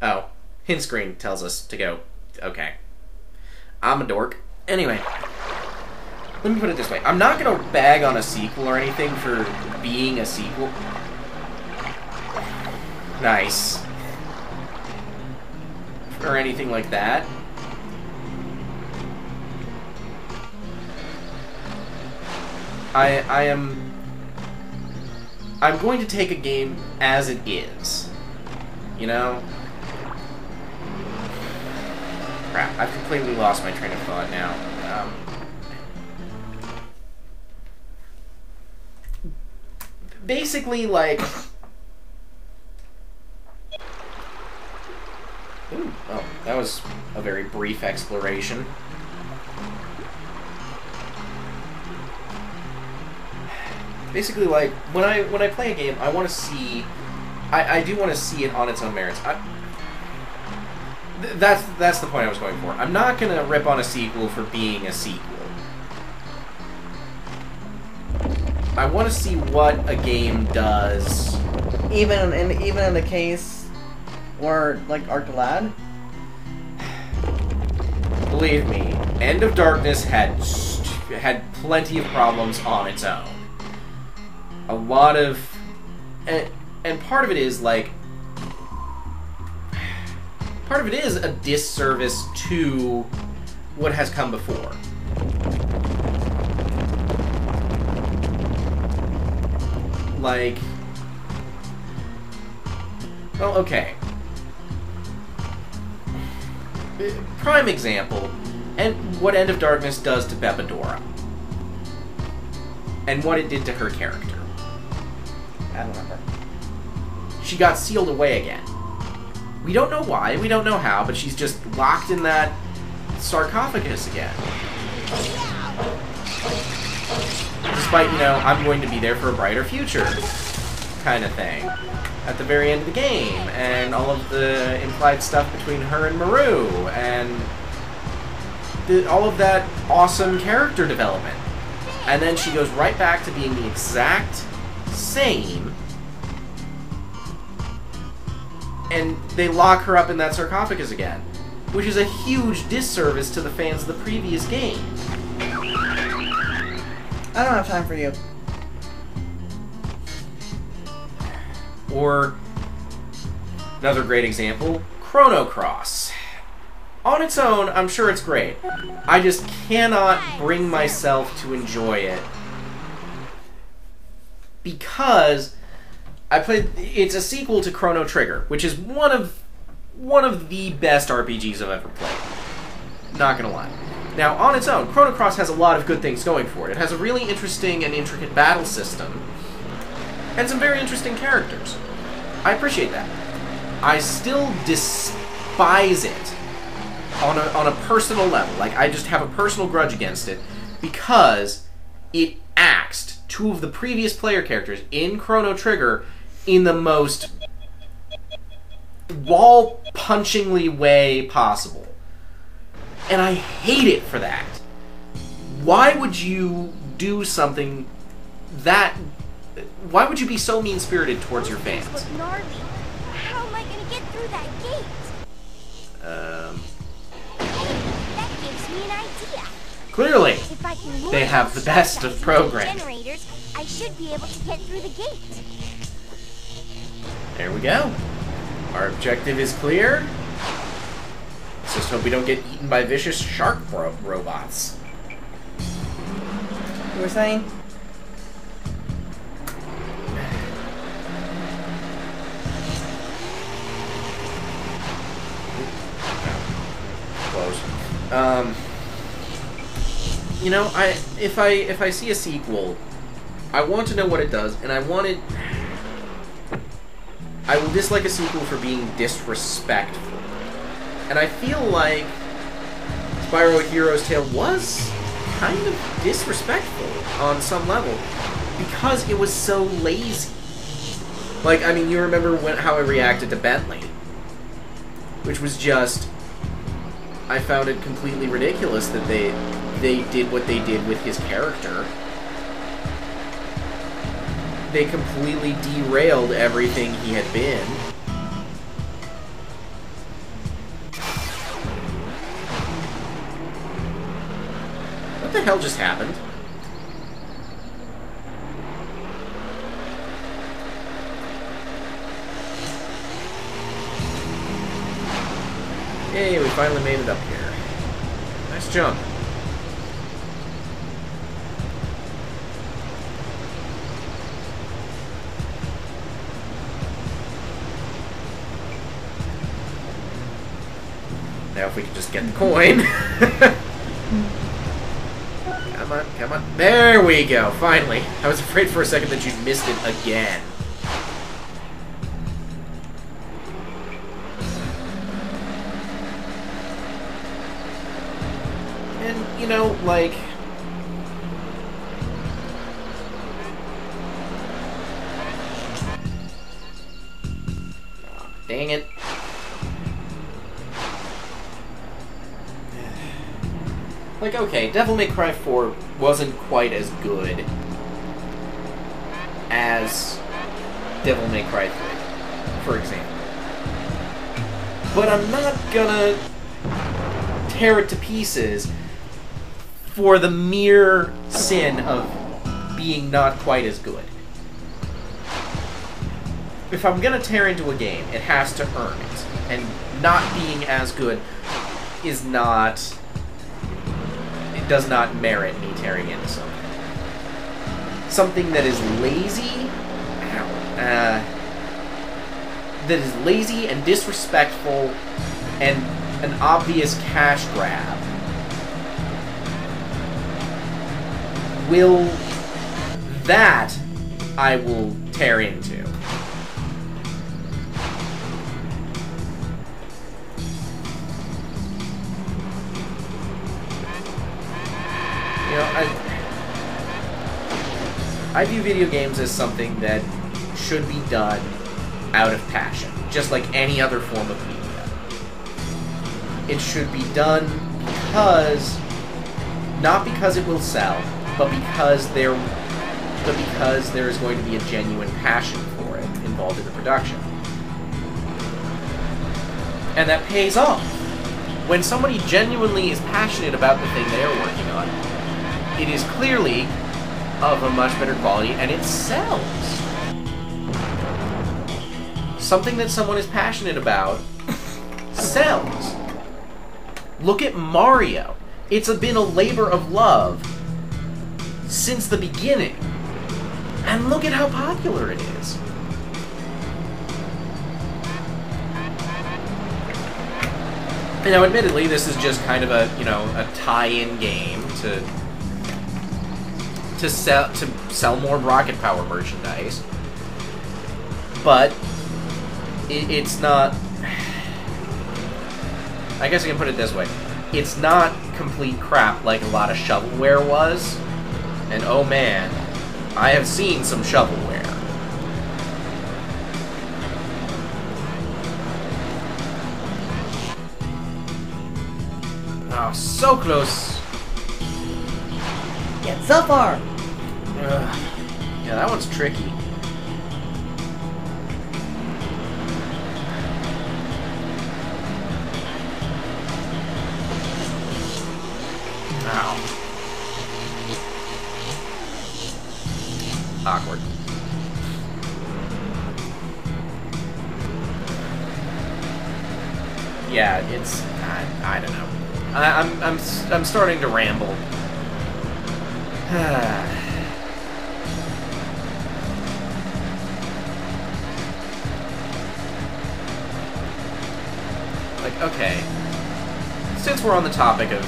Oh, hint screen tells us to go. Okay. I'm a dork. Anyway, let me put it this way. I'm not going to bag on a sequel or anything for being a sequel. Nice. Or anything like that. I'm going to take a game as it is. You know? Crap, I've completely lost my train of thought now. Basically, like... Ooh, oh, that was a very brief exploration. Basically, like, when I play a game, I want to see... I do want to see it on its own merits. That's the point I was going for. I'm not going to rip on a sequel for being a sequel. I want to see what a game does. Even in the case where, like, Arc the Lad? Believe me, End of Darkness had plenty of problems on its own. A lot of... And part of it is, like... Part of it is a disservice to what has come before. Like... Well, okay. Prime example, and what End of Darkness does to Bebedora. And what it did to her character. I don't remember. She got sealed away again. We don't know why, we don't know how, but she's just locked in that sarcophagus again. Despite, you know, I'm going to be there for a brighter future kind of thing. At the very end of the game, and all of the implied stuff between her and Maru, and all of that awesome character development. And then she goes right back to being the exact same, and they lock her up in that sarcophagus again, which is a huge disservice to the fans of the previous game. I don't have time for you. Or, another great example, Chrono Cross. On its own, I'm sure it's great. I just cannot bring myself to enjoy it. Because it's a sequel to Chrono Trigger, which is one of the best RPGs I've ever played. Not gonna lie. Now, on its own, Chrono Cross has a lot of good things going for it. It has a really interesting and intricate battle system, and some very interesting characters. I appreciate that. I still despise it on a personal level. Like, I just have a personal grudge against it because it axed two of the previous player characters in Chrono Trigger in the most wall-punchingly way possible. And I hate it for that. Why would you do something that... Why would you be so mean-spirited towards your fans? Look gnarly. How am I gonna get through that gate? That gives me an idea. Clearly, If I can lure they have the best of programming. generators, I should be able to get through the gate. There we go. Our objective is clear. Let's just hope we don't get eaten by vicious shark robots. You were saying? Close. You know, if I see a sequel, I want to know what it does, and I will dislike a sequel for being disrespectful. And I feel like Spyro Hero's Tale was kind of disrespectful on some level because it was so lazy. Like, I mean, you remember how I reacted to Bentley, which was just... I found it completely ridiculous that they did what they did with his character. They completely derailed everything he had been. What the hell just happened? Yay, we finally made it up here. Nice jump. Now if we could just get the coin. Come on, come on. There we go, finally. I was afraid for a second that you'd missed it again. And, you know, like... Oh, dang it. Like, okay, Devil May Cry 4 wasn't quite as good as Devil May Cry 3, for example. But I'm not gonna tear it to pieces for the mere sin of being not quite as good. If I'm gonna tear into a game, it has to earn it. And not being as good is not... does not merit me tearing into something. Something that is lazy, that is lazy and disrespectful and an obvious cash grab that I will tear into. You know, I view video games as something that should be done out of passion, just like any other form of media. It should be done because, not because it will sell, but because there is going to be a genuine passion for it involved in the production. And that pays off. When somebody genuinely is passionate about the thing they are working on, it is clearly of a much better quality, and it sells. Something that someone is passionate about sells. Look at Mario. It's been a labor of love since the beginning. And look at how popular it is. And now, admittedly, this is just kind of a, you know, a tie-in game to sell more Rocket Power merchandise, but it's not. I guess I can put it this way: it's not complete crap like a lot of shovelware was. And oh man, I have seen some shovelware. Oh, so close. Get so far. Yeah, that one's tricky. Ow. Awkward. Yeah, it's I don't know. I'm starting to ramble. Like, okay, since we're on the topic of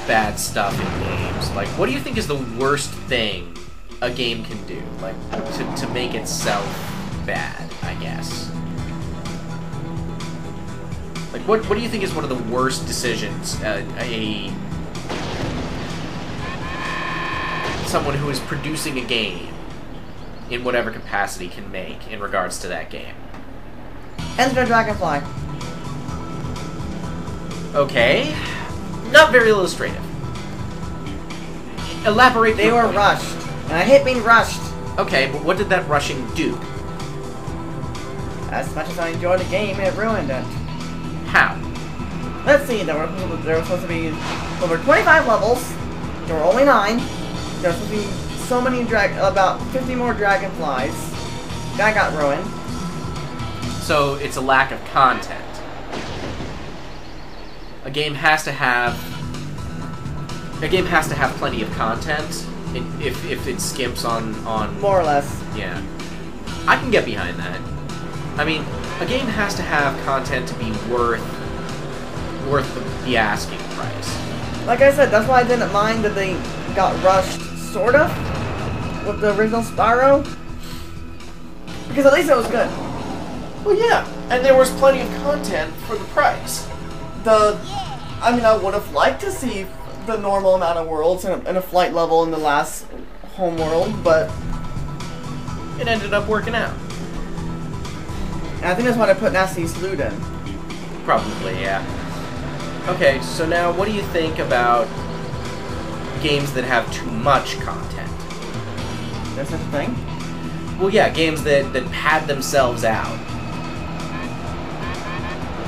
bad stuff in games, like, what do you think is the worst thing a game can do? Like, to make itself bad, I guess. Like, what do you think is one of the worst decisions someone who is producing a game in whatever capacity can make in regards to that game? Enter Dragonfly. Okay. Not very illustrative. Elaborate. They were rushed. And I hate being rushed. Okay, but what did that rushing do? As much as I enjoyed the game, it ruined it. How? Let's see, there were supposed to be over 25 levels. There were only 9. There's supposed to be so many about 50 more dragonflies. That got ruined. So it's a lack of content. A game has to have plenty of content if it skimps on More or less. Yeah. I can get behind that. I mean, a game has to have content to be worth the asking price. Like I said, that's why I didn't mind that they got rushed, sort of, with the original Spyro. Because at least it was good. Well, yeah, and there was plenty of content for the price. I mean, I would have liked to see the normal amount of worlds in a flight level in the last home world, but it ended up working out. And I think that's why they put Nasty's Loot in. Probably, yeah. Okay, so now what do you think about games that have too much content? There's such a thing? Well, yeah, games that pad themselves out.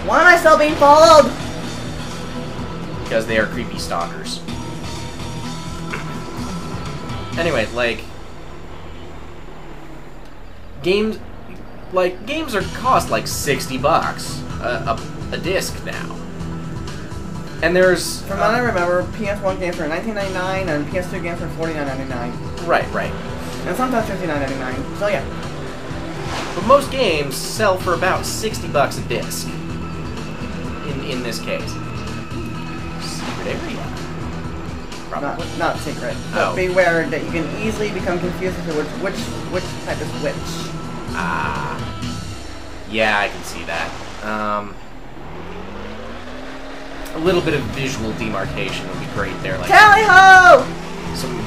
Why am I still being followed? Because they are creepy stalkers. Anyway, like games are cost like $60 a disc now. And there's from what I remember, PS1 games were $19.99 and PS2 games were $49.99. Right. And sometimes $59.99. So yeah. But most games sell for about $60 a disc. In this case. Secret area. Probably. Not secret. Oh. But beware that you can easily become confused as to which type is which. Ah. Yeah, I can see that. A little bit of visual demarcation would be great there. Like Tally-ho!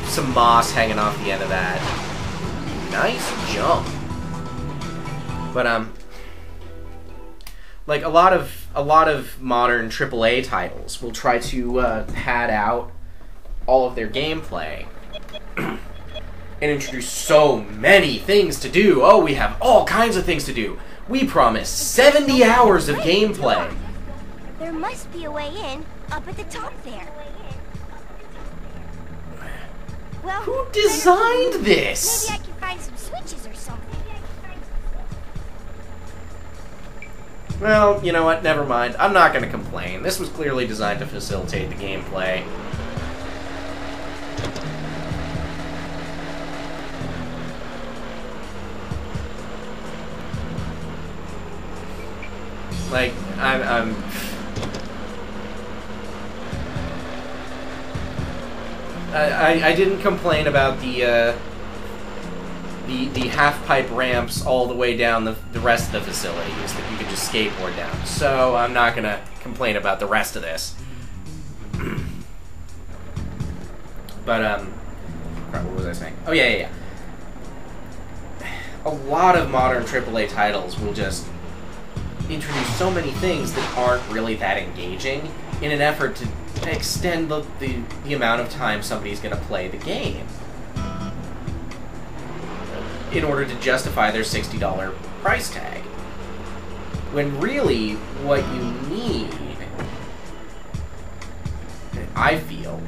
Some moss hanging off the end of that. Nice jump. But like a lot of modern AAA titles will try to pad out all of their gameplay and introduce so many things to do. Oh, we have all kinds of things to do. We promise 70 hours of gameplay. There must be a way in up at the top there. Well, Who designed this? maybe I can find some switches or something. Well, you know what? Never mind. I'm not going to complain. This was clearly designed to facilitate the gameplay. Like, I didn't complain about the half-pipe ramps all the way down the rest of the facilities that you could just skateboard down. So I'm not going to complain about the rest of this. But, crap, what was I saying? Oh, yeah. A lot of modern AAA titles will just introduce so many things that aren't really that engaging in an effort to extend the amount of time somebody's going to play the game in order to justify their $60 price tag. When really, what you need, I feel...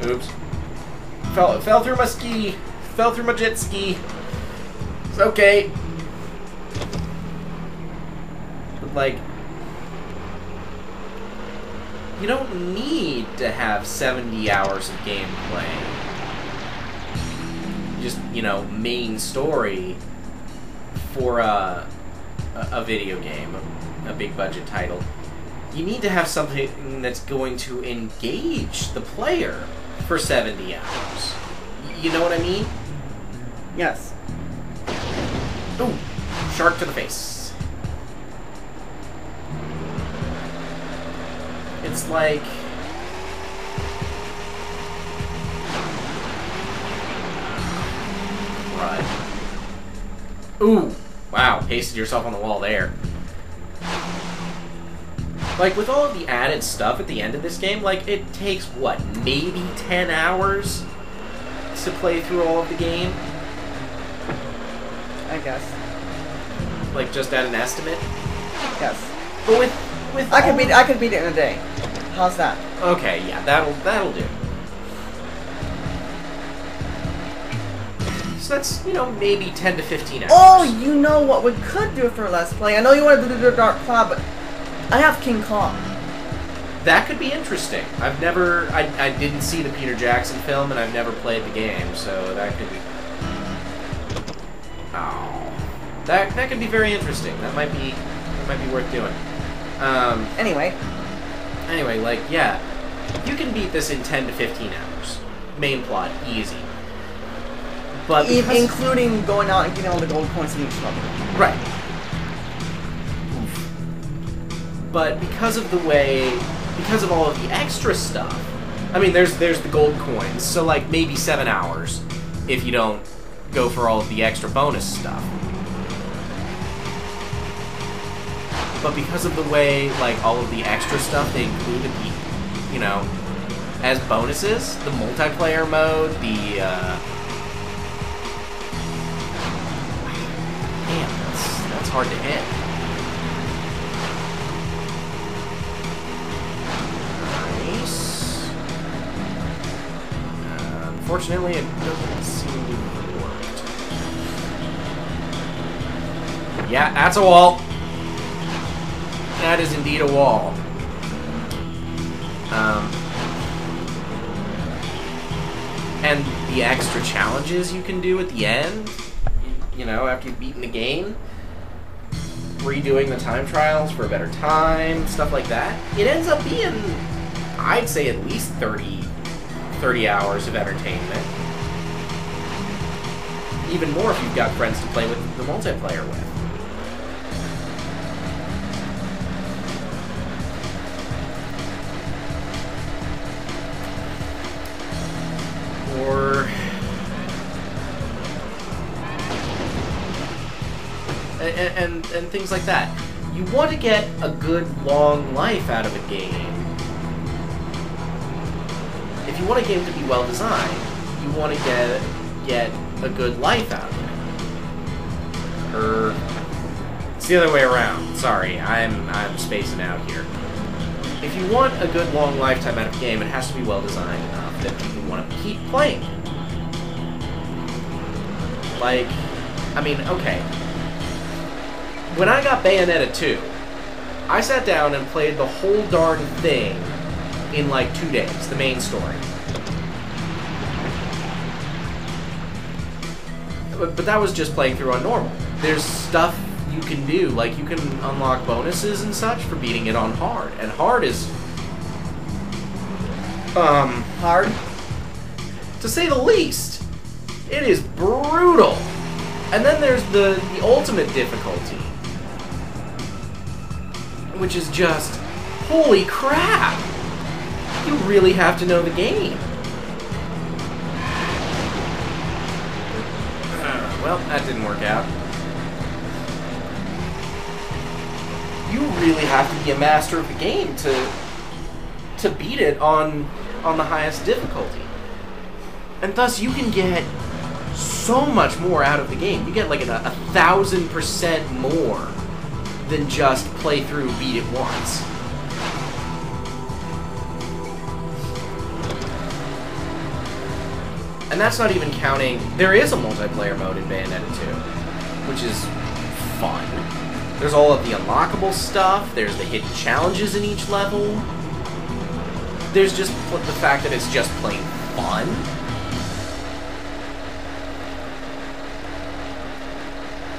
Oops. Fell through my ski. Fell through my jet ski. It's okay. But, like... You don't need to have 70 hours of gameplay. Just, you know, main story for a video game, a big budget title. You need to have something that's going to engage the player for 70 hours. You know what I mean? Yes. Ooh, shark to the face. It's like... Right. Ooh, wow, pasted yourself on the wall there. Like, with all of the added stuff at the end of this game, like, it takes, what, maybe 10 hours to play through all of the game? I guess. Like, just at an estimate? Yes. But with I could beat it in a day. How's that? Okay, yeah, that'll do. So that's, you know, maybe 10 to 15 hours. Oh, you know what we could do for Let's Play? I know you wanted to do the Dark Cloud, but I have King Kong. That could be interesting. I didn't see the Peter Jackson film, and I've never played the game, so that could be... Oh. That could be very interesting. That might be worth doing. Anyway, like, yeah. You can beat this in 10 to 15 hours. Main plot, easy. But including going out and getting all the gold coins in each level. Right. But because of all of the extra stuff, I mean, there's the gold coins, so like maybe 7 hours if you don't go for all of the extra bonus stuff. But because of the way, like, all of the extra stuff they included, you know, as bonuses, the multiplayer mode, the, damn, that's hard to hit. Nice. Unfortunately, it doesn't seem to have worked. Yeah, that's a wall. That is indeed a wall. And the extra challenges you can do at the end, you know, after you've beaten the game, redoing the time trials for a better time, stuff like that, it ends up being, I'd say, at least 30 hours of entertainment. Even more if you've got friends to play with the multiplayer with. And things like that. You want to get a good long life out of a game. If you want a game to be well designed, you want to get a good life out of it. It's the other way around. Sorry, I'm spacing out here. If you want a good long lifetime out of a game, it has to be well designed enough that people want to keep playing it. Like, I mean, okay. When I got Bayonetta 2, I sat down and played the whole darn thing in like 2 days, the main story. But that was just playing through on normal. There's stuff you can do, like you can unlock bonuses and such for beating it on hard. And hard is... hard? To say the least. It is brutal. And then there's the ultimate difficulty, which is just, holy crap! You really have to know the game. Well, that didn't work out. You really have to be a master of the game to beat it on the highest difficulty. And thus you can get so much more out of the game. You get like 1,000% more than just play through, beat it once. And that's not even counting... There is a multiplayer mode in Bayonetta 2, which is fun. There's all of the unlockable stuff, there's the hidden challenges in each level. There's just the fact that it's just plain fun.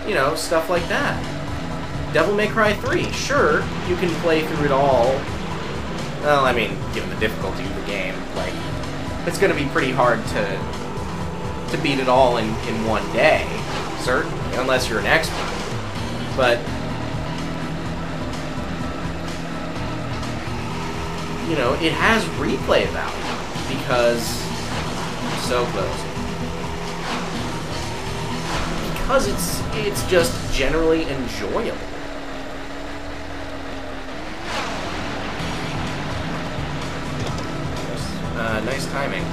You know, stuff like that. Devil May Cry 3, sure, you can play through it all. Well, I mean, given the difficulty of the game, like, it's gonna be pretty hard to beat it all in one day, certainly, unless you're an expert. But, you know, it has replay value, because so close. Because it's just generally enjoyable. Nice timing.